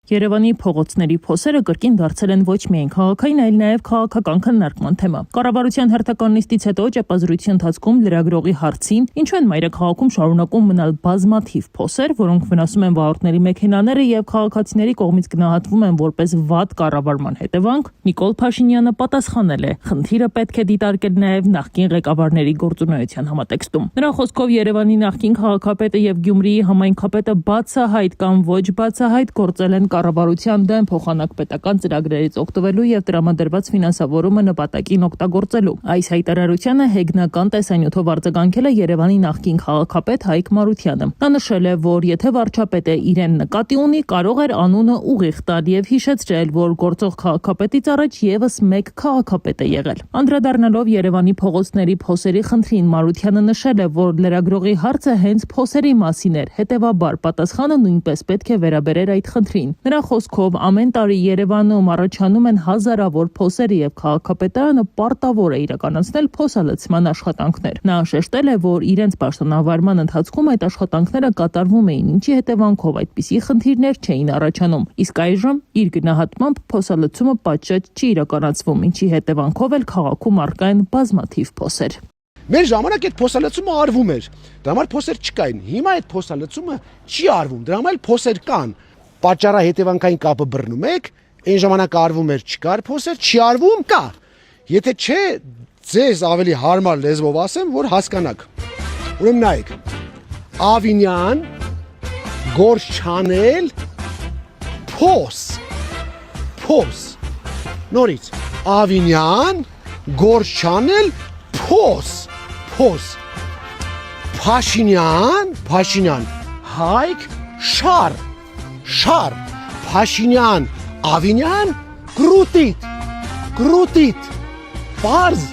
Երևանի փողոցների փոսերը կրկին դարձել են ոչ միայն քաղաքային, այլ նաև քաղաքական քննարկման թեմա։ Կառավարության հերթական նիստից հետո ճեպազրույցի ընթացքում լրագրողի հարցին, ինչու են մայրաքաղաքում շարունակում մնալ բազմաթիվ փոսեր, որոնք վնասում են վարորդների մեքենաները եւ քաղաքացիների կողմից գնահատվում են որպես վատ կառավարման հետևանք, Նիկոլ Փաշինյանը պատասխանել է. խնդիրը պետք է դիտարկել նաև նախկին ղեկավարների գործունեության համատեքստում։ Նրա խոսքով Երևանի նախկին քաղաքապետը եւ Գյումրիի համայնքապետը բացահայտ կամ ոչ բացահայտ գործել են կառավարության դեմ փոխանակ պետական ծրագրերից օգտվելու եւ տրամադրված ֆինանսավորումը նպատակին օգտագործելու։ Այս հայտարարությանը հեգնական տեսանյութով արձագանքել է Երևանի նախկին քաղաքապետ Հայկ Մարությանը։ Նա նշել է, որ եթե վարչապետը իրեն նկատի ունի, կարող էր անունը ուղիղ տալ եւ հիշեցրել, որ գործող քաղաքապետից առաջ եւս մեկ քաղաքապետ է եղել։ Անդրադառնալով Երևանի փողոցների փոսերի խնդրին, Մարությանը նշել է, որ լրագրողի հարցը հենց փոսերի մասին էր, հետեւաբար պատասխանը նույնպես պետք է վերաբերեր այդ խնդրին։ Նրա խոսքով ամեն տարի Երևանում առաջանում են հազարավոր փոսեր եւ քաղաքապետարանը պարտավոր է իրականացնել փոսալցման աշխատանքներ։ Նա շեշտել է, որ իրենց պաշտոնավարման ընթացքում այդ աշխատանքները կատարվում էին, ինչի հետևանքով այդպիսի խնդիրներ չէին առաջանում։ Իսկ այժմ իր գնահատմամբ փոսալցումը պատշաճ չի իրականացվում, ինչի հետևանքով էլ քաղաքում առկա են բազմաթիվ փոսեր։ Մեր ժամանակ այդ փոսալցումը արվում էր։ Դրա համար փոսեր չկային։ Հիմա այդ փոսալցումը չի արվում։ Դրա համար փոսեր կան։ Պատճառը հետևանքային կապը բռնում եք, այն ժամանակ արվում էր, չկար փոսեր, չի արվում, կա։ Եթե չէ, ձեզ ավելի հարմար լեզվով ասեմ, որ հասկանաք։ Ուրեմն նայեք։ Ավինյան, գործ չանել, փոս։ Նորից Ավինյան, գործ չանել, փոս։ Փաշինյան, Հայկ, շար, Փաշինյան, Ավինյան, կրուտիտ, պարզ